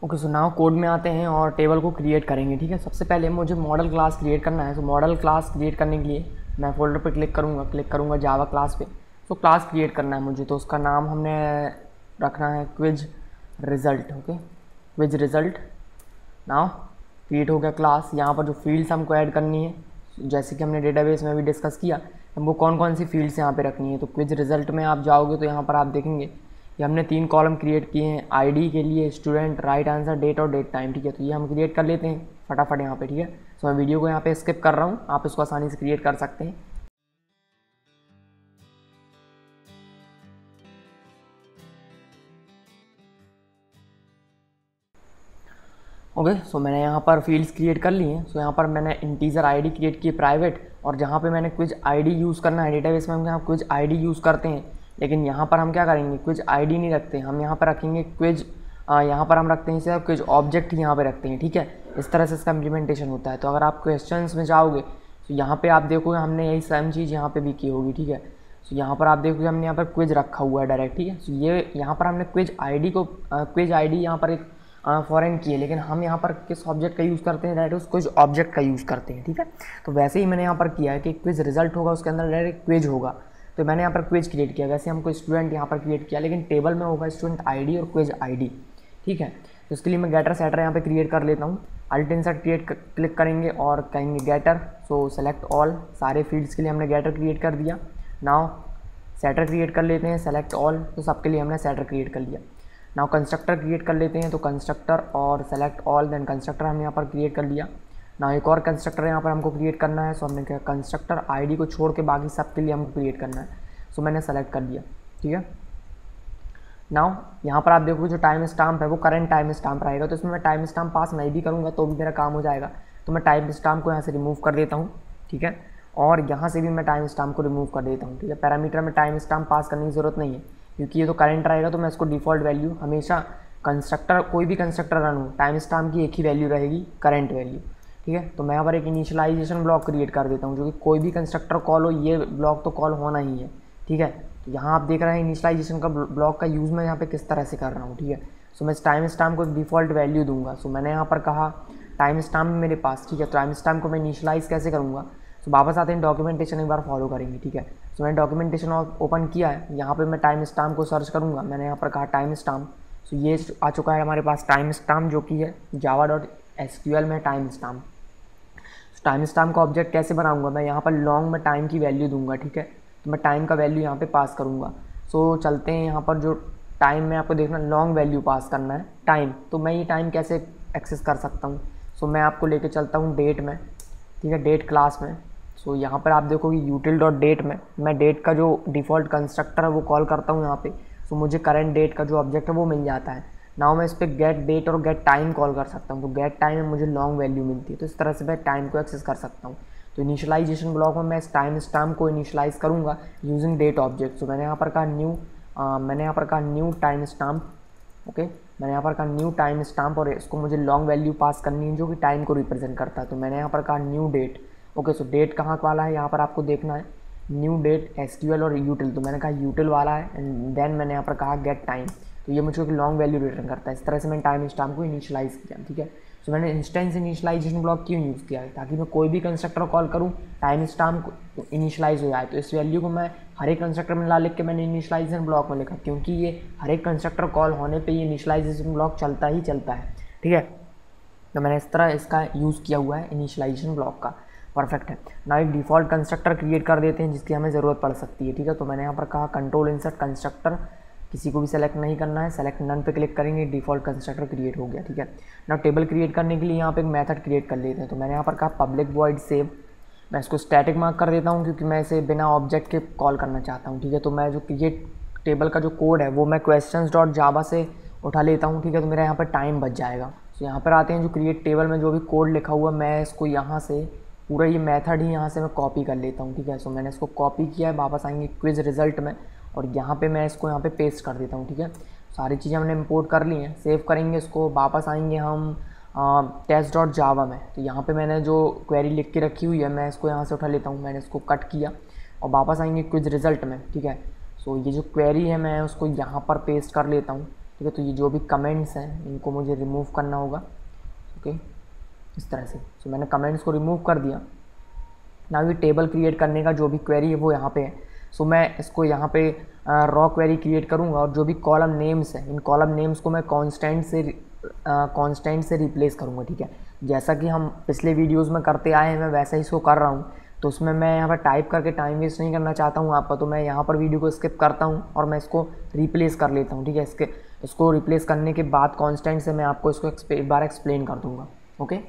Okay, so now code में आते हैं और टेबल को क्रिएट करेंगे। ठीक है, सबसे पहले मुझे मॉडल क्लास क्रिएट करना है। तो मॉडल क्लास क्रिएट करने के लिए मैं फोल्डर पर क्लिक करूँगा जावा क्लास पे। तो क्लास क्रिएट करना है मुझे, तो उसका नाम हमने रखना है quiz result. Okay, quiz result. Now create हो गया क्लास। यहाँ पर जो फील्ड्स हमको ऐड करनी है, जैसे कि हमने डेटाबेस में भी डिस्कस किया, हमको कौन कौन सी फील्ड्स यहाँ पे रखनी है। तो क्विज रिज़ल्ट में आप जाओगे तो यहाँ पर आप देखेंगे कि हमने 3 कॉलम क्रिएट किए हैं, आईडी के लिए, स्टूडेंट, राइट आंसर, डेट और डेट टाइम। ठीक है, तो ये हम क्रिएट कर लेते हैं फटाफट यहाँ पे। ठीक है, तो मैं वीडियो को यहाँ पे स्किप कर रहा हूँ, आप इसको आसानी से क्रिएट कर सकते हैं। ओके, सो मैंने यहाँ पर फील्ड्स क्रिएट कर ली हैं। सो यहाँ पर मैंने इंटीजर आईडी क्रिएट की प्राइवेट, और जहाँ पे मैंने क्विज आईडी यूज़ करना है, डेटाबेस में हम यहाँ क्विज आईडी यूज़ करते हैं, लेकिन यहाँ पर हम क्या करेंगे, क्विज आईडी नहीं रखते, हम यहाँ पर रखेंगे क्विज, यहाँ पर हम रखते हैं इसे क्विज ऑब्जेक्ट यहाँ पे रखते हैं। ठीक है, इस तरह से इसका इम्प्लीमेंटेशन होता है। तो अगर आप क्वेश्चंस में जाओगे तो यहाँ पे आप देखोगे हमने यही सेम चीज़ यहाँ पे भी की होगी। ठीक है, तो यहाँ पर आप देखोगे हमने यहाँ पर क्विज रखा हुआ है डायरेक्ट। ठीक है, तो ये यहाँ पर हमने क्विज आईडी को क्विज आईडी यहाँ पर एक फॉरेन की है, लेकिन हम यहाँ पर किस ऑब्जेक्ट का यूज़ करते हैं, डायरेक्ट उस क्विज ऑब्जेक्ट का यूज़ करते हैं। ठीक है, तो वैसे ही मैंने यहाँ पर किया है कि क्विज रिजल्ट होगा, उसके अंदर डायरेक्ट क्विज होगा। तो मैंने यहाँ पर क्विज क्रिएट किया, वैसे हमको स्टूडेंट यहाँ पर क्रिएट किया, लेकिन टेबल में होगा स्टूडेंट आईडी और क्विज आईडी। ठीक है, तो इसके लिए मैं गेटर सेटर यहाँ पे क्रिएट कर लेता हूँ। अल्ट इंसर्ट क्लिक करेंगे और कहेंगे गेटर। सो सेलेक्ट ऑल, सारे फील्ड्स के लिए हमने गेटर क्रिएट कर दिया। नाउ सेटर क्रिएट कर लेते हैं, सेलेक्ट ऑल, तो सबके लिए हमने सेटर क्रिएट कर लिया। नाउ कंस्ट्रक्टर क्रिएट कर लेते हैं, तो कंस्ट्रक्टर और सेलेक्ट ऑल, देन कंस्ट्रक्टर हमने यहाँ पर क्रिएट कर लिया। नाउ एक और कंस्ट्रक्टर यहाँ पर हमको क्रिएट करना है। सो हमने क्या, कंस्ट्रक्टर आईडी को छोड़ के बाकी सब के लिए हमको क्रिएट करना है। सो मैंने सेलेक्ट कर लिया। ठीक है, नाउ यहाँ पर आप देखोगे जो टाइम स्टाम्प है वो करंट टाइम स्टाम्प रहेगा, तो इसमें मैं टाइम स्टाम्प पास नहीं भी करूँगा तो भी मेरा काम हो जाएगा। तो मैं टाइम स्टाम्प को यहाँ से रिमूव कर देता हूँ। ठीक है, और यहाँ से भी मैं टाइम स्टाम्प को रिमूव कर देता हूँ। ठीक है, पैरामीटर में टाइम स्टाम्प पास करने की ज़रूरत नहीं है, क्योंकि ये तो करंट रहेगा। तो मैं इसको डिफ़ॉल्ट वैल्यू, हमेशा कंस्ट्रक्टर, कोई भी कंस्ट्रक्टर रन हो, टाइम स्टाम्प की एक ही वैल्यू रहेगी, करंट वैल्यू। ठीक है, तो मैं यहाँ पर एक इनिशियलाइजेशन ब्लॉक क्रिएट कर देता हूँ, जो कि कोई भी कंस्ट्रक्टर कॉल हो, ये ब्लॉक तो कॉल होना ही है। ठीक है, तो यहाँ आप देख रहे हैं इनिशियलाइजेशन का ब्लॉक का यूज़ मैं यहाँ पे किस तरह से कर रहा हूँ। ठीक है, सो मैं टाइम स्टाम्प को डिफ़ॉल्ट वैल्यू दूंगा। सो मैंने यहाँ पर कहा टाइम स्टाम्प मेरे पास। ठीक है, तो टाइम स्टाम्प को मैं इनिशियलाइज़ कैसे करूँगा, तो वापस आते हैं डॉक्यूमेंटेशन, एक बार फॉलो करेंगे। ठीक है, तो मैंने डॉक्यूमेंटेशन ओपन किया है, यहाँ पे मैं टाइम स्टाम्प को सर्च करूँगा। मैंने यहाँ पर कहा टाइम स्टाम्प, सो ये आ चुका है हमारे पास टाइम स्टाम्प, जो कि है java.sql में टाइम स्टाम्प। टाइम स्टाम्प का ऑब्जेक्ट कैसे बनाऊंगा, मैं यहाँ पर लॉन्ग में टाइम की वैल्यू दूंगा। ठीक है, तो मैं टाइम का वैल्यू यहाँ पे पास करूँगा। सो चलते हैं यहाँ पर, जो टाइम में आपको देखना लॉन्ग वैल्यू पास करना है टाइम, तो मैं ये टाइम कैसे एक्सेस कर सकता हूँ। सो मैं आपको लेके चलता हूँ डेट में। ठीक है, डेट क्लास में। सो यहाँ पर आप देखोगे util.date में मैं डेट का जो डिफ़ॉल्ट कंस्ट्रक्टर है वो कॉल करता हूँ यहाँ पे। सो मुझे करंट डेट का जो ऑब्जेक्ट है वो मिल जाता है। नाउ मैं इस पर गेट डेट और गेट टाइम कॉल कर सकता हूँ, तो गेट टाइम में मुझे लॉन्ग वैल्यू मिलती है। तो इस तरह से मैं टाइम को एक्सेस कर सकता हूँ। तो इनिशियलाइजेशन ब्लॉक में मैं इस टाइम स्टाम्प को इनिशियलाइज करूँगा यूजिंग डेट ऑब्जेक्ट। तो मैंने यहाँ पर कहा न्यू टाइम स्टाम्प। ओके, मैंने यहाँ पर कहा न्यू टाइम स्टाम्प, और इसको मुझे लॉन्ग वैल्यू पास करनी है जो कि टाइम को रिप्रेजेंट करता है। तो मैंने यहाँ पर कहा न्यू डेट। ओके, सो डेट कहाँ वाला है, यहाँ पर आपको देखना है न्यू डेट SQL और यूटिल, तो मैंने कहा यूटिल वाला है, एंड देन मैंने यहाँ पर कहा गेट टाइम, तो ये मुझे लॉन्ग वैल्यू रिटर्न करता है। इस तरह से मैंने टाइम स्टाम्प को इनिशियलाइज़ किया। ठीक है, तो मैंने इंस्टेंस इनिशियलाइजेशन ब्लॉक क्यों यूज़ किया है, ताकि मैं कोई भी कंस्ट्रक्टर कॉल करूँ टाइम स्टाम्प इनिशियलाइज हो जाए। तो इस वैल्यू को मैं हर एक कंस्ट्रक्टर में ला लिख के मैंने इनिशियलाइजेशन ब्लॉक में लिखा, क्योंकि ये हर एक कंस्ट्रक्टर कॉल होने पर ये इनिशियलाइजेशन ब्लॉक चलता ही चलता है। ठीक है, तो मैंने इस तरह इसका यूज़ किया हुआ है इनिशियलाइजेशन ब्लॉक का। परफेक्ट है। ना एक डिफ़ॉल्ट कंस्ट्रक्टर क्रिएट कर देते हैं जिसकी हमें ज़रूरत पड़ सकती है। ठीक है, तो मैंने यहाँ पर कहा कंट्रोल इंसर्ट कंस्ट्रक्टर, किसी को भी सेलेक्ट नहीं करना है, सेलेक्ट नन पे क्लिक करेंगे, डिफ़ॉल्ट कंस्ट्रक्टर क्रिएट हो गया। ठीक है, ना टेबल क्रिएट करने के लिए यहाँ पे एक मेथड क्रिएट कर लेते हैं। तो मैंने यहाँ पर कहा पब्लिक वॉइड सेव, मैं इसको स्टैटिक मार्क कर देता हूँ क्योंकि मैं इसे बिना ऑब्जेक्ट के कॉल करना चाहता हूँ। ठीक है, तो मैं जो क्रिएट टेबल का जो कोड है वो मैं questions.java से उठा लेता हूँ। ठीक है, तो मेरा यहाँ पर टाइम बच जाएगा। तो यहाँ पर आते हैं, जो क्रिएट टेबल में जो भी कोड लिखा हुआ मैं इसको यहाँ से पूरा ये मेथड ही यहाँ से मैं कॉपी कर लेता हूँ। ठीक है, सो मैंने इसको कॉपी किया है, वापस आएंगे क्विज रिजल्ट में और यहाँ पे मैं इसको यहाँ पे पेस्ट कर देता हूँ। ठीक है, सारी चीज़ें हमने इंपोर्ट कर ली हैं, सेव करेंगे इसको, वापस आएंगे हम test.java में। तो यहाँ पे मैंने जो क्वेरी लिख के रखी हुई है मैं इसको यहाँ से उठा लेता हूँ, मैंने इसको कट किया और वापस आएंगे क्विज रिजल्ट में। ठीक है, सो ये जो क्वेरी है मैं उसको यहाँ पर पेस्ट कर लेता हूँ। ठीक है। तो ये जो भी कमेंट्स हैं इनको मुझे रिमूव करना होगा, ओके, इस तरह से। सो मैंने कमेंट्स को रिमूव कर दिया। नाउ ये टेबल क्रिएट करने का जो भी क्वेरी है वो यहाँ पे है। सो मैं इसको यहाँ पे रॉ क्वेरी क्रिएट करूँगा और जो भी कॉलम नेम्स हैं इन कॉलम नेम्स को मैं कांस्टेंट से रिप्लेस करूँगा, ठीक है। जैसा कि हम पिछले वीडियोस में करते आए हैं मैं वैसा ही इसको कर रहा हूँ। तो उसमें मैं यहाँ पर टाइप करके टाइम वेस्ट नहीं करना चाहता हूँ आपका, तो मैं यहाँ पर वीडियो को स्किप करता हूँ और मैं इसको रिप्लेस कर लेता हूँ, ठीक है। इसको रिप्लेस करने के बाद कांस्टेंट से मैं आपको इसको एक बार एक्सप्लेन कर दूँगा, ओके।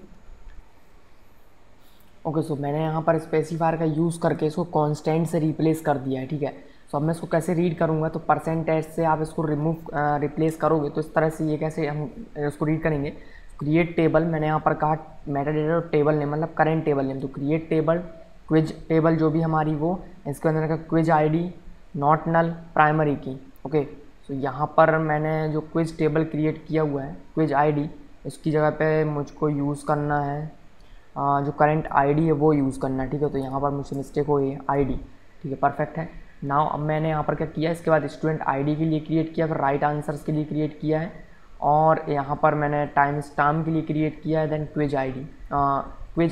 सो मैंने यहाँ पर स्पेसिफायर का यूज़ करके इसको कांस्टेंट से रिप्लेस कर दिया है, ठीक है। सो अब मैं इसको कैसे रीड करूँगा, तो परसेंटेज से आप इसको रिप्लेस करोगे तो इस तरह से ये कैसे हम इसको रीड करेंगे। क्रिएट टेबल, मैंने यहाँ पर कहा मेटा डेटा और टेबल नेम मतलब करेंट टेबल नेम, तो क्रिएट टेबल क्विज टेबल जो भी हमारी वो, इसके अंदर का quiz ID not null primary key, okay. So यहाँ पर मैंने जो क्विज टेबल क्रिएट किया हुआ है क्विज आईडी, इसकी जगह पे मुझको यूज़ करना है जो करंट आईडी है वो यूज़ करना है, ठीक है। तो यहाँ पर मुझसे मिस्टेक हो गई है आईडी, ठीक है, परफेक्ट है। नाउ अब मैंने यहाँ पर क्या किया, इसके बाद स्टूडेंट आईडी के लिए क्रिएट किया, फिर राइट आंसर्स के लिए क्रिएट किया है और यहाँ पर मैंने टाइम स्टाम्प के लिए क्रिएट किया है, देन क्विज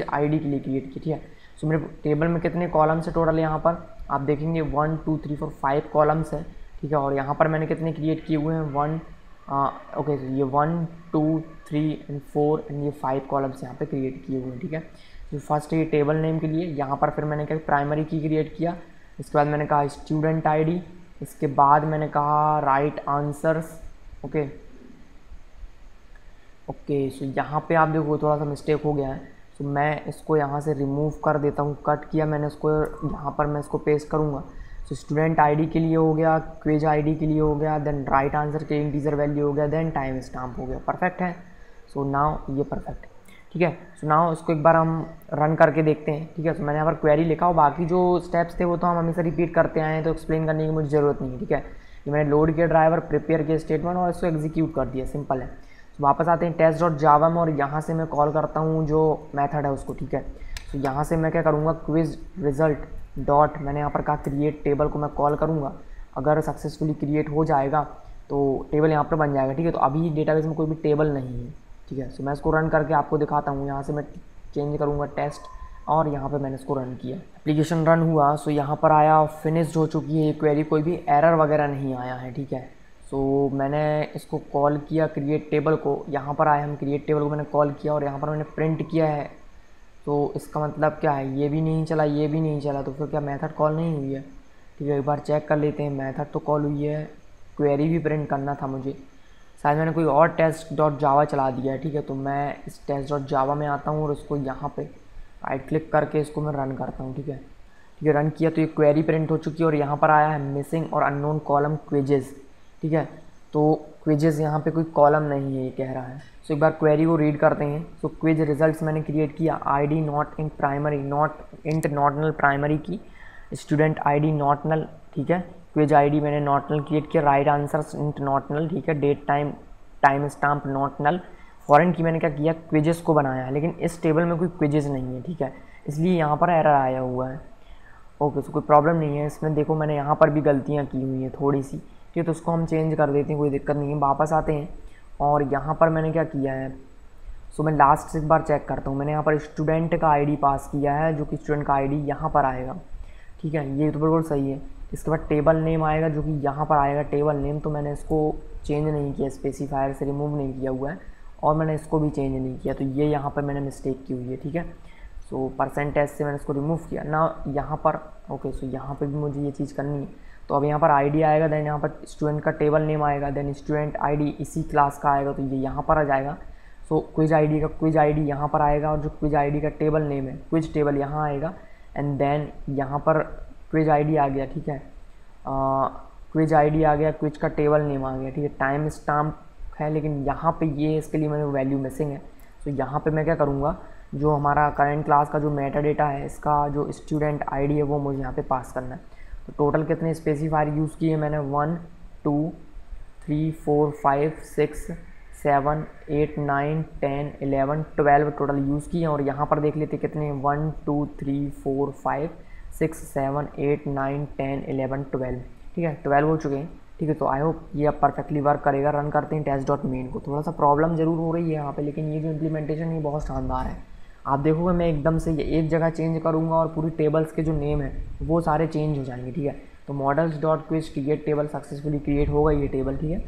आईडी के लिए क्रिएट किया, ठीक है। सो मेरे टेबल में कितने कॉलम्स है टोटल, यहाँ पर आप देखेंगे 1 2 3 4 5 कॉलम्स है, ठीक है। और यहाँ पर मैंने कितने क्रिएट किए हुए हैं, ओके, तो ये 1 2 3 एंड 4 एंड ये 5 कॉलम्स यहाँ पे क्रिएट किए हुए हैं, ठीक है। तो फर्स्ट ये टेबल नेम के लिए यहाँ पर फिर मैंने क्या प्राइमरी की क्रिएट किया, इसके बाद मैंने कहा स्टूडेंट आईडी, इसके बाद मैंने कहा राइट आंसर्स, ओके। सो यहाँ पे आप देखो थोड़ा सा मिस्टेक हो गया है, सो मैं इसको यहाँ से रिमूव कर देता हूँ, कट किया मैंने इसको, यहाँ पर मैं इसको पेस्ट करूँगा। सो स्टूडेंट आईडी के लिए हो गया, क्विज आईडी के लिए हो गया, देन राइट आंसर के इंटीजर वैल्यू हो गया, देन टाइम स्टाम्प हो गया, परफेक्ट है। सो नाउ ये परफेक्ट है, ठीक है। सो नाउ इसको एक बार हम रन करके देखते हैं, ठीक है। तो मैंने यहाँ पर क्वेरी लिखा और बाकी जो स्टेप्स थे वो तो हम हमेशा रिपीट करते आए हैं, तो एक्सप्लेन करने की मुझे ज़रूरत नहीं है, ठीक है। ये मैंने लोड किया ड्राइवर, प्रिपेयर किया स्टेटमेंट और इसको एग्जीक्यूट कर दिया, सिंपल है। तो वापस आते हैं test.java में और यहाँ से मैं कॉल करता हूँ जो मेथड है उसको, ठीक है। तो यहाँ से मैं क्या करूँगा, क्विज रिजल्ट डॉट, मैंने यहाँ पर कहा क्रिएट टेबल को मैं कॉल करूँगा, अगर सक्सेसफुली क्रिएट हो जाएगा तो टेबल यहाँ पर बन जाएगा, ठीक है। तो अभी डेटाबेस में कोई भी टेबल नहीं है, ठीक है। सो मैं इसको रन करके आपको दिखाता हूँ, यहाँ से मैं चेंज करूँगा टेस्ट और यहाँ पे मैंने इसको रन किया, एप्लीकेशन रन हुआ। सो यहाँ पर आया फिनिश्ड हो चुकी है ये क्वेरी, कोई भी एरर वगैरह नहीं आया है, ठीक है। सो मैंने इसको कॉल किया क्रिएट टेबल को, यहाँ पर आया हम क्रिएट टेबल को मैंने कॉल किया और यहाँ पर मैंने प्रिंट किया है। तो इसका मतलब क्या है, ये भी नहीं चला, ये भी नहीं चला, तो फिर क्या मेथड कॉल नहीं हुई है, ठीक है। एक बार चेक कर लेते हैं, मेथड तो कॉल हुई है, क्वेरी भी प्रिंट करना था मुझे, शायद मैंने कोई और test.java चला दिया है, ठीक है। तो मैं इस test.java में आता हूँ और उसको यहाँ पे राइट क्लिक करके इसको मैं रन करता हूँ, ठीक है। रन किया तो ये क्वेरी प्रिंट हो चुकी है और यहाँ पर आया है मिसिंग और अननोन कॉलम क्विजेस, ठीक है। तो क्विजेस यहाँ पे कोई कॉलम नहीं है ये कह रहा है। सो एक बार क्वेरी को रीड करते हैं। सो क्विज रिजल्ट्स मैंने क्रिएट किया, ID not int primary, not int not null primary key, student ID not null, ठीक है। क्विज आईडी मैंने नॉट नल क्रिएट किया, right answers int not null, ठीक है। Date time stamp not null. Foreign key मैंने क्या किया, quizzes को बनाया है, लेकिन इस टेबल में कोई क्विजेस नहीं है, ठीक है, इसलिए यहाँ पर एरर आया हुआ है। ओके, सो कोई प्रॉब्लम नहीं है इसमें, देखो मैंने यहाँ पर भी गलतियाँ की हुई हैं थोड़ी सी, ठीक है। तो उसको हम चेंज कर देते हैं, कोई दिक्कत नहीं है। वापस आते हैं और यहाँ पर मैंने क्या किया है, सो मैं लास्ट से एक बार चेक करता हूँ। मैंने यहाँ पर स्टूडेंट का आईडी पास किया है, जो कि स्टूडेंट का आईडी यहाँ पर आएगा, ठीक है, ये तो बिल्कुल सही है। इसके बाद टेबल नेम आएगा जो कि यहाँ पर आएगा टेबल नेम, तो मैंने इसको चेंज नहीं किया, स्पेसिफायर से रिमूव नहीं किया हुआ है और मैंने इसको भी चेंज नहीं किया, तो ये यहाँ पर मैंने मिस्टेक की हुई है, ठीक है। सो परसेंटेज से मैंने इसको रिमूव किया ना यहाँ पर। ओके, सो यहाँ पर भी मुझे ये चीज़ करनी है। तो अब यहाँ पर आईडी आएगा, देन यहाँ पर स्टूडेंट का टेबल नेम आएगा, देन स्टूडेंट आईडी इसी क्लास का आएगा, तो ये यहाँ पर आ जाएगा। सो क्विज आईडी का क्विज आईडी यहाँ पर आएगा और जो क्विज आईडी का टेबल नेम है क्विज टेबल यहाँ आएगा, एंड देन यहाँ पर क्विज आईडी आ गया, ठीक है। क्विज आईडी आ गया, क्विज का टेबल नेम आ गया, ठीक है। टाइम स्टाम्प है, लेकिन यहाँ पे ये इसके लिए मैंने वैल्यू मिसिंग है। तो यहाँ पे मैं क्या करूँगा, जो हमारा करंट क्लास का जो मेटा डेटा है, इसका जो स्टूडेंट आईडी है वो मुझे यहाँ पे पास करना है। तो टोटल कितने स्पेसिफायर यूज़ किए मैंने, 1 2 3 4 5 6 7 8 9 10 11 12 टोटल यूज़ किए। और यहाँ पर देख लेते कितने, 1 2 3 4 5 6 7 8 9 10 11 12, ठीक है, 12 हो चुके हैं, ठीक है। तो आई होप ये अब परफेक्टली वर्क करेगा। रन करते हैं टेस्ट डॉट मेन को। थोड़ा सा प्रॉब्लम ज़रूर हो रही है यहाँ पे, लेकिन ये जो इम्प्लीमेंटेशन है बहुत शानदार है। आप देखोगे मैं एकदम से ये एक जगह चेंज करूँगा और पूरी टेबल्स के जो नेम है वो सारे चेंज हो जाएंगे, ठीक है। तो models dot quiz create table successfully create होगा ये टेबल, ठीक है,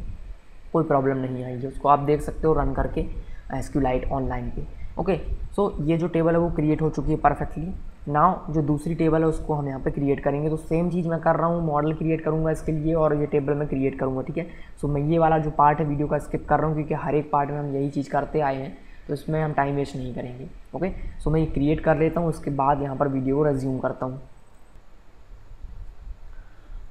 कोई प्रॉब्लम नहीं आएगी। उसको आप देख सकते हो रन करके SQLite ऑनलाइन पे। ओके, सो ये जो टेबल है वो क्रिएट हो चुकी है परफेक्टली। नाउ जो दूसरी टेबल है उसको हम यहाँ पे क्रिएट करेंगे। तो सेम चीज़ मैं कर रहा हूँ, मॉडल क्रिएट करूँगा इसके लिए और ये टेबल मैं क्रिएट करूँगा, ठीक है। सो मैं ये वाला जो पार्ट है वीडियो का स्किप कर रहा हूँ क्योंकि हर एक पार्ट में हम यही चीज़ करते आए हैं, तो इसमें हम टाइम वेस्ट नहीं करेंगे। ओके, सो मैं ये क्रिएट कर लेता हूँ, उसके बाद यहाँ पर वीडियो को रेज्यूम करता हूँ।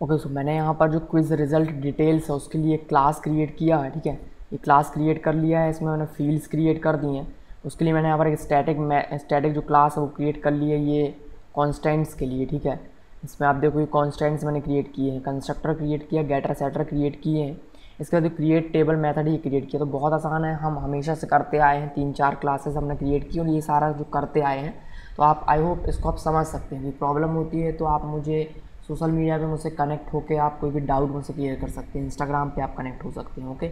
ओके, सो मैंने यहाँ पर जो क्विज़ रिजल्ट डिटेल्स है उसके लिए क्लास क्रिएट किया है, ठीक है। ये क्लास क्रिएट कर लिया है, इसमें मैंने फील्ड्स क्रिएट कर दी हैं। उसके लिए मैंने यहाँ पर एक स्टैटिक जो क्लास है वो क्रिएट कर लिया है ये कॉन्स्टेंट्स के लिए, ठीक है। इसमें आप देखो ये कॉन्स्टेंट्स मैंने क्रिएट किए हैं, कंस्ट्रक्टर क्रिएट किया, गेटर सेटर क्रिएट किए हैं। इसके बाद क्रिएट टेबल मेथड ही क्रिएट किया। तो बहुत आसान है, हम हमेशा से करते आए हैं, 3-4 क्लासेस हमने क्रिएट की और ये सारा जो करते आए हैं। तो आप आई होप इसको आप समझ सकते हैं। प्रॉब्लम होती है तो आप मुझे सोशल मीडिया पे मुझसे कनेक्ट होकर आप कोई भी डाउट मुझसे क्लियर कर सकते हैं, इंस्टाग्राम पे आप कनेक्ट हो सकते हैं। ओके,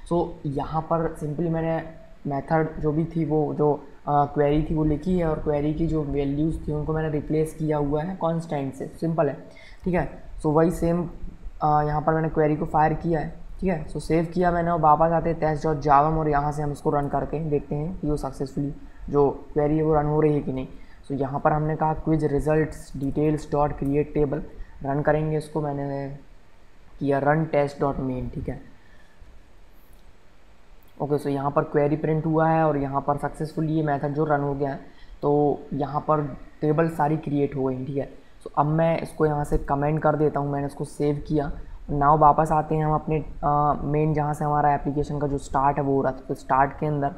सो यहाँ पर सिंपली मैंने मेथड जो भी थी वो जो क्वेरी थी वो लिखी है और क्वेरी की जो वैल्यूज़ थी उनको मैंने रिप्लेस किया हुआ है कांस्टेंट से। सिंपल है, ठीक है। सो वही सेम यहाँ पर मैंने क्वेरी को फायर किया है, ठीक है। सो सेव किया मैंने और वापस आते हैं टेस्ट डॉट जावा और यहाँ से हम इसको रन करके देखते हैं कि वो सक्सेसफुली जो क्वेरी है वो रन हो रही है कि नहीं। सो यहाँ पर हमने कहा quiz results details dot create table, run करेंगे इसको। मैंने किया रन टेस्ट डॉट मेन, ठीक है। ओके, सो यहाँ पर क्वेरी प्रिंट हुआ है और यहाँ पर सक्सेसफुली ये मेथड जो रन हो गया है। तो यहाँ पर टेबल सारी क्रिएट हो गई, ठीक है। सो अब मैं इसको यहाँ से कमेंट कर देता हूँ, मैंने इसको सेव किया। नाउ वापस आते हैं हम अपने मेन जहाँ से हमारा एप्लीकेशन का जो स्टार्ट है वो हो रहा था। तो स्टार्ट के अंदर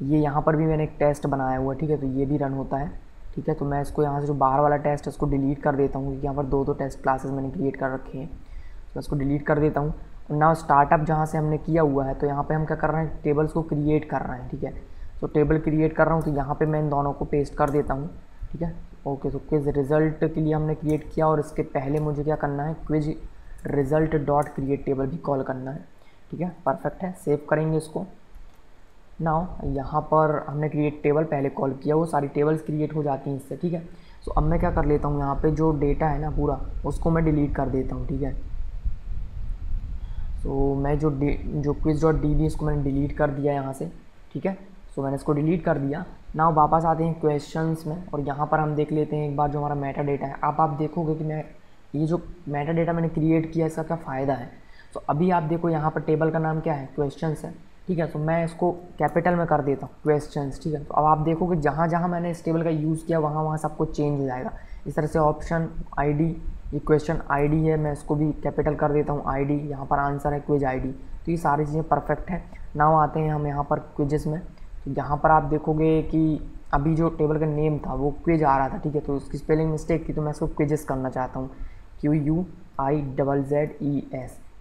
ये यहाँ पर भी मैंने एक टेस्ट बनाया हुआ है, ठीक है। तो ये भी रन होता है, ठीक है। तो मैं इसको यहाँ से जो बाहर वाला टेस्ट है उसको डिलीट कर देता हूँ क्योंकि यहाँ पर 2 टेस्ट क्लासेस मैंने क्रिएट कर रखे हैं। तो इसको डिलीट कर देता हूँ। नाउ स्टार्टअप जहाँ से हमने किया हुआ है तो यहाँ पे हम क्या कर रहे हैं, टेबल्स को क्रिएट कर रहे हैं, ठीक है। तो टेबल क्रिएट कर रहा हूँ तो यहाँ पे मैं इन दोनों को पेस्ट कर देता हूँ, ठीक है। ओके, तो क्विज रिजल्ट के लिए हमने क्रिएट किया और इसके पहले मुझे क्या करना है, quiz result dot create table भी कॉल करना है, ठीक है। परफेक्ट है, सेव करेंगे इसको। नाउ यहाँ पर हमने क्रिएट टेबल पहले कॉल किया, वो सारी टेबल्स क्रिएट हो जाती हैं इससे, ठीक है। सो अब मैं क्या कर लेता हूँ, यहाँ पे जो डेटा है ना पूरा उसको मैं डिलीट कर देता हूँ, ठीक है। सो मैं जो क्विज डॉट डी इसको मैंने डिलीट कर दिया यहाँ से, ठीक है। सो मैंने इसको डिलीट कर दिया। नाउ वापस आते हैं क्वेश्चंस में और यहाँ पर हम देख लेते हैं एक बार जो हमारा मेटा डेटा है। अब आप देखोगे कि मैं ये जो मेटा डेटा मैंने क्रिएट किया इसका क्या फ़ायदा है। सो अभी आप देखो यहाँ पर टेबल का नाम क्या है, क्वेश्चंस है, ठीक है। तो मैं इसको कैपिटल में कर देता हूँ क्वेश्चंस, ठीक है। तो अब आप देखोगे जहाँ जहाँ मैंने इस टेबल का यूज़ किया वहाँ वहाँ सब कुछ चेंज हो जाएगा। इस तरह से ऑप्शन ID, ये क्वेश्चन ID है, मैं इसको भी कैपिटल कर देता हूँ ID। यहाँ पर आंसर है क्विज ID। तो ये सारी चीज़ें परफेक्ट है। नाउ आते हैं हम यहाँ पर क्विजेस में। तो यहाँ पर आप देखोगे कि अभी जो टेबल का नेम था वो क्विज आ रहा था, ठीक है। तो उसकी स्पेलिंग मिस्टेक थी तो मैं इसको क्विजेस करना चाहता हूँ, QUIZZES,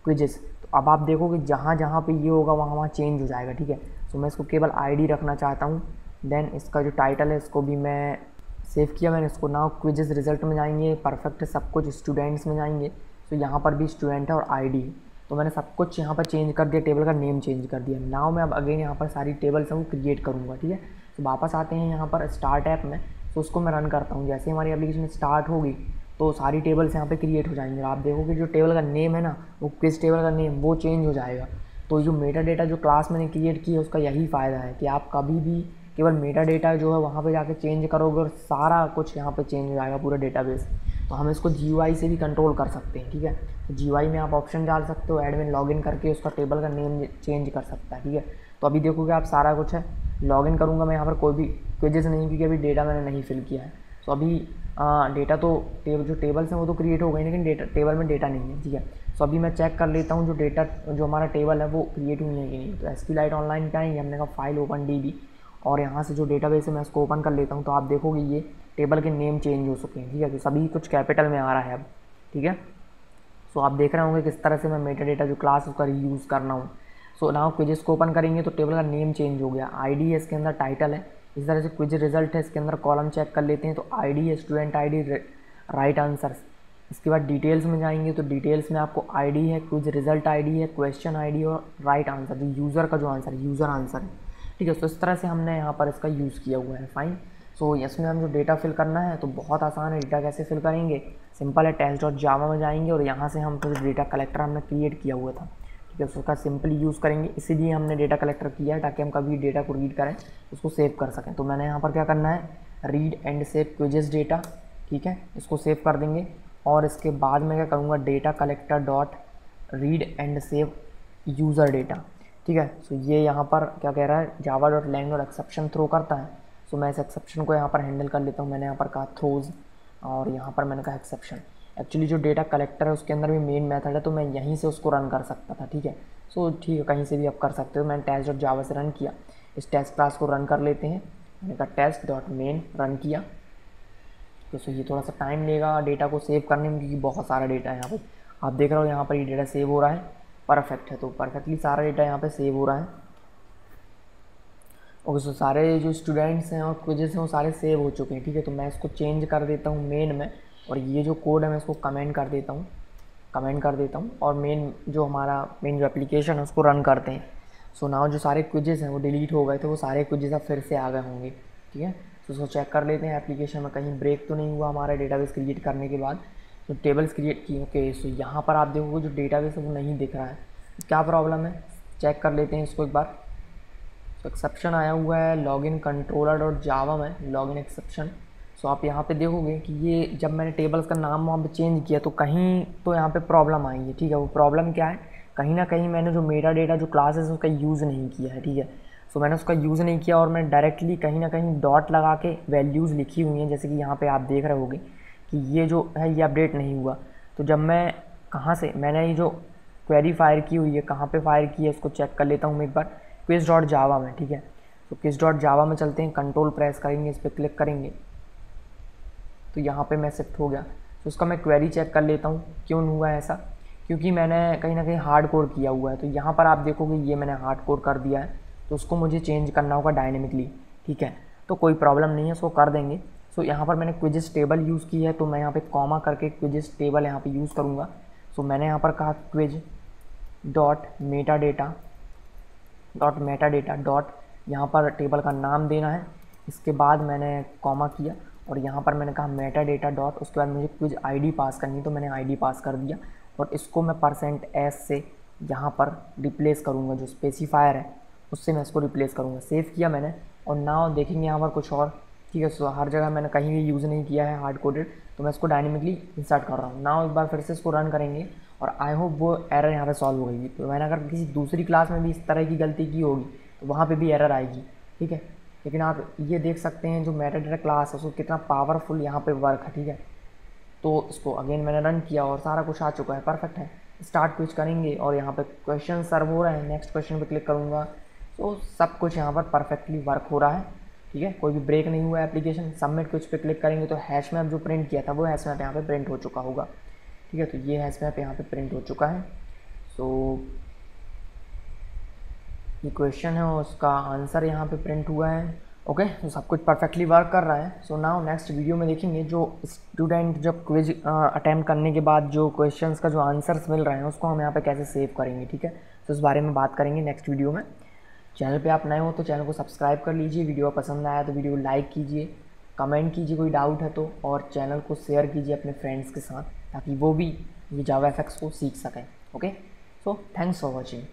क्विजेस। तो अब आप देखोगे जहाँ जहाँ पे ये होगा वहाँ वहाँ चेंज हो जाएगा, ठीक है। तो मैं इसको केवल ID रखना चाहता हूँ। देन इसका जो टाइटल है इसको भी मैं सेव किया मैंने इसको। नाउ क्विजेस रिजल्ट में जाएंगे, परफेक्ट है सब कुछ। स्टूडेंट्स में जाएंगे तो यहाँ पर भी स्टूडेंट है और ID है। तो मैंने सब कुछ यहाँ पर चेंज कर दिया, टेबल का नेम चेंज कर दिया। नाउ मैं अब अगेन यहाँ पर सारी टेबल्स हैं वो क्रिएट करूँगा, ठीक है। तो वापस आते हैं यहाँ पर स्टार्ट ऐप में। तो उसको मैं रन करता हूँ। जैसे हमारी एप्लीकेशन स्टार्ट होगी तो सारी टेबल्स यहाँ पे क्रिएट हो जाएंगे। आप देखोगे जो टेबल का नेम है ना वो क्विज टेबल का नेम वो चेंज हो जाएगा। तो जो मेटा डेटा जो क्लास मैंने क्रिएट की है उसका यही फ़ायदा है कि आप कभी भी केवल मेटा डेटा जो है वहाँ पे जाके चेंज करोगे और सारा कुछ यहाँ पे चेंज हो जाएगा पूरा डेटाबेस। तो हम इसको GUI से भी कंट्रोल कर सकते हैं, ठीक है। तो GUI में आप ऑप्शन डाल सकते हो, एडमिन लॉगिन करके उसका टेबल का नेम चेंज कर सकता है, ठीक है। तो अभी देखोगे आप सारा कुछ है। लॉगिन करूँगा मैं यहाँ पर, कोई भी क्विजेस नहीं क्योंकि अभी डेटा मैंने नहीं फिल किया है। तो अभी डेटा तो जो टेबल्स हैं वो तो क्रिएट हो गई लेकिन टेबल में डेटा नहीं है, ठीक है। सो अभी मैं चेक कर लेता हूँ जो हमारा टेबल है वो क्रिएट हुई है कि नहीं। तो SQLite ऑनलाइन क्या है, हमने कहा फाइल ओपन DB और यहाँ से जो डेटाबेस है मैं इसको ओपन कर लेता हूँ। तो आप देखोगे ये टेबल के नेम चेंज हो चुके हैं, ठीक है। तो सभी कुछ कैपिटल में आ रहा है अब, ठीक है। सो आप देख रहे होंगे किस तरह से मैं मेटा डेटा जो क्लास उसका रीयूज़ करना हूँ। सो नाउ क्विजेस को ओपन करेंगे तो टेबल का नेम चेंज हो गया, ID है इसके अंदर, टाइटल है। इस तरह से क्विज रिजल्ट है इसके अंदर कॉलम चेक कर लेते हैं। तो ID है स्टूडेंट ID, राइट आंसर्स, इसके बाद डिटेल्स में जाएंगे तो डिटेल्स में आपको आईडी है, कुछ रिजल्ट आईडी है, क्वेश्चन आईडी और राइट आंसर, जो यूज़र का जो आंसर है, यूज़र आंसर है, ठीक है। तो इस तरह से हमने यहाँ पर इसका यूज़ किया हुआ है। फाइन। सो इसमें हम जो डेटा फिल करना है तो बहुत आसान है। डेटा कैसे फिल करेंगे, सिंपल है, test.java में जाएंगे और यहाँ से हम तो डेटा कलेक्टर हमने क्रिएट किया हुआ था, ठीक है, उसका सिंपली यूज़ करेंगे। इसीलिए हमने डेटा कलेक्टर किया है ताकि हम कभी डेटा को रीड करें उसको सेव कर सकें। तो मैंने यहाँ पर क्या करना है, read and save quizzes data, ठीक है, इसको सेव कर देंगे। और इसके बाद मैं क्या करूँगा, data collector dot read and save user data, ठीक है। सो ये यहाँ पर क्या कह रहा है, Java dot lang dot exception throw करता है। सो मैं इस एक्सेप्शन को यहाँ पर हैंडल कर लेता हूँ। मैंने यहाँ पर कहा थ्रोज और यहाँ पर मैंने कहा एक्सेप्शन। एक्चुअली जो डेटा कलेक्टर है उसके अंदर भी मेन मेथड है, तो मैं यहीं से उसको रन कर सकता था, ठीक है। सो ठीक है, कहीं से भी आप कर सकते हो। मैंने टेस्ट डॉट जावा से रन किया। इस टेस्ट क्लास को रन कर लेते हैं। मैंने कहा टेस्ट डॉट मेन रन किया। तो सो ये थोड़ा सा टाइम लेगा डेटा को सेव करने में, क्योंकि बहुत सारा डेटा है यहाँ पे। आप देख रहे हो यहाँ पर ये डेटा सेव हो रहा है, परफेक्ट है, तो परफेक्टली सारा डेटा यहाँ पे सेव हो रहा है। ओके, सो सारे जो स्टूडेंट्स हैं और क्विजेस हैं वो सारे सेव हो चुके हैं, ठीक है। तो मैं इसको चेंज कर देता हूँ मेन में, और ये जो कोड है मैं इसको कमेंट कर देता हूँ, और मेन जो हमारा मेन जो एप्लीकेशन है उसको रन करते हैं। सो नाउ जो सारे क्विजेस हैं वो डिलीट हो गए थे, वो सारे क्विजेस अब फिर से आ गए होंगे, ठीक है। तो उसको चेक कर लेते हैं एप्लीकेशन में कहीं ब्रेक तो नहीं हुआ हमारा डेटाबेस क्रिएट करने के बाद। तो टेबल्स क्रिएट की, ओके। सो यहाँ पर आप देखोगे जो डेटाबेस है वो नहीं दिख रहा है, क्या प्रॉब्लम है, चेक कर लेते हैं इसको एक बार। तो एक्सेप्शन आया हुआ है लॉगिन कंट्रोलर डॉट जावा में, लॉगिन एक्सेप्शन। सो आप यहाँ पे देखोगे कि ये जब मैंने टेबल्स का नाम वहाँ पे चेंज किया तो कहीं तो यहाँ पे प्रॉब्लम आई है, ठीक है। वो प्रॉब्लम क्या है, कहीं ना कहीं मैंने जो मेटा डेटा जो क्लासेस उसका यूज़ नहीं किया है, ठीक है। सो मैंने उसका यूज़ नहीं किया और मैं डायरेक्टली कहीं ना कहीं डॉट लगा के वैल्यूज़ लिखी हुई हैं, जैसे कि यहाँ पर आप देख रहे होगे कि ये जो है ये अपडेट नहीं हुआ। तो जब मैं कहाँ से मैंने ये जो क्वेरी फायर की हुई है, कहाँ पर फायर की है उसको चेक कर लेता हूँ एक बार, क्विज डॉट जावा में, ठीक है। तो क्विज डॉट जावा में चलते हैं, कंट्रोल प्रेस करेंगे, इस पर क्लिक करेंगे तो यहाँ पे मैं शिफ्ट हो गया। तो उसका मैं क्वेरी चेक कर लेता हूँ क्यों हुआ है ऐसा, क्योंकि मैंने कहीं ना कहीं हार्ड कोड किया हुआ है। तो यहाँ पर आप देखोगे ये मैंने हार्ड कोड कर दिया है, तो उसको मुझे चेंज करना होगा डायनेमिकली, ठीक है। तो कोई प्रॉब्लम नहीं है, उसको कर देंगे। सो यहाँ पर मैंने क्विजेस टेबल यूज़ की है, तो मैं यहाँ पे कॉमा करके क्विजेस टेबल यहाँ पे यूज़ करूँगा। सो मैंने यहाँ पर कहा quiz dot Meta data dot यहाँ पर टेबल का नाम देना है। इसके बाद मैंने कॉमा किया और यहाँ पर मैंने कहा मेटा डेटा डॉट, उसके बाद मुझे क्विज आईडी पास करनी है, तो मैंने आईडी पास कर दिया। और इसको मैं %s से यहाँ पर रिप्लेस करूँगा, जो स्पेसिफायर है उससे मैं इसको रिप्लेस करूँगा। सेव किया मैंने और नाउ देखेंगे यहाँ पर कुछ और, ठीक है। सो हर जगह मैंने कहीं भी यूज़ नहीं किया है हार्ड कोडेड, तो मैं इसको डायनेमिकली इंसर्ट कर रहा हूँ। नाउ एक बार फिर से इसको रन करेंगे और आई होप वो एरर यहाँ पे सॉल्व हो गई। तो मैंने अगर किसी दूसरी क्लास में भी इस तरह की गलती की होगी तो वहाँ पे भी एरर आएगी, ठीक है। लेकिन आप ये देख सकते हैं जो मेटा डेटा क्लास है उसको कितना पावरफुल यहाँ पे वर्क है, ठीक है। तो इसको अगेन मैंने रन किया और सारा कुछ आ चुका है, परफेक्ट है। स्टार्ट क्विज करेंगे और यहाँ पे क्वेश्चन सर्व हो रहे हैं, नेक्स्ट क्वेश्चन पे क्लिक करूँगा तो सब कुछ यहाँ पर परफेक्टली वर्क हो रहा है, ठीक है। कोई भी ब्रेक नहीं हुआ है एप्लीकेशन। सबमिट क्विज पे क्लिक करेंगे तो हैश मैप जो प्रिंट किया था वो हैश मैप यहाँ पे प्रिंट हो चुका होगा, ठीक है। तो ये हैश मैप यहाँ पे प्रिंट हो चुका है। सो ये क्वेश्चन है उसका आंसर यहाँ पे प्रिंट हुआ है, ओके। तो सब कुछ परफेक्टली वर्क कर रहा है। सो नाउ नेक्स्ट वीडियो में देखेंगे जो स्टूडेंट जब क्विज अटैम्प्ट करने के बाद जो क्वेश्चंस का जो आंसर्स मिल रहे हैं उसको हम यहाँ पे कैसे सेव करेंगे, ठीक है। तो इस बारे में बात करेंगे नेक्स्ट वीडियो में। चैनल पे आप नए हो तो चैनल को सब्सक्राइब कर लीजिए, वीडियो पसंद आया तो वीडियो लाइक कीजिए, कमेंट कीजिए कोई डाउट है तो, और चैनल को शेयर कीजिए अपने फ्रेंड्स के साथ ताकि वो भी ये जावा एफएक्स को सीख सकें, okay. So thanks for watching.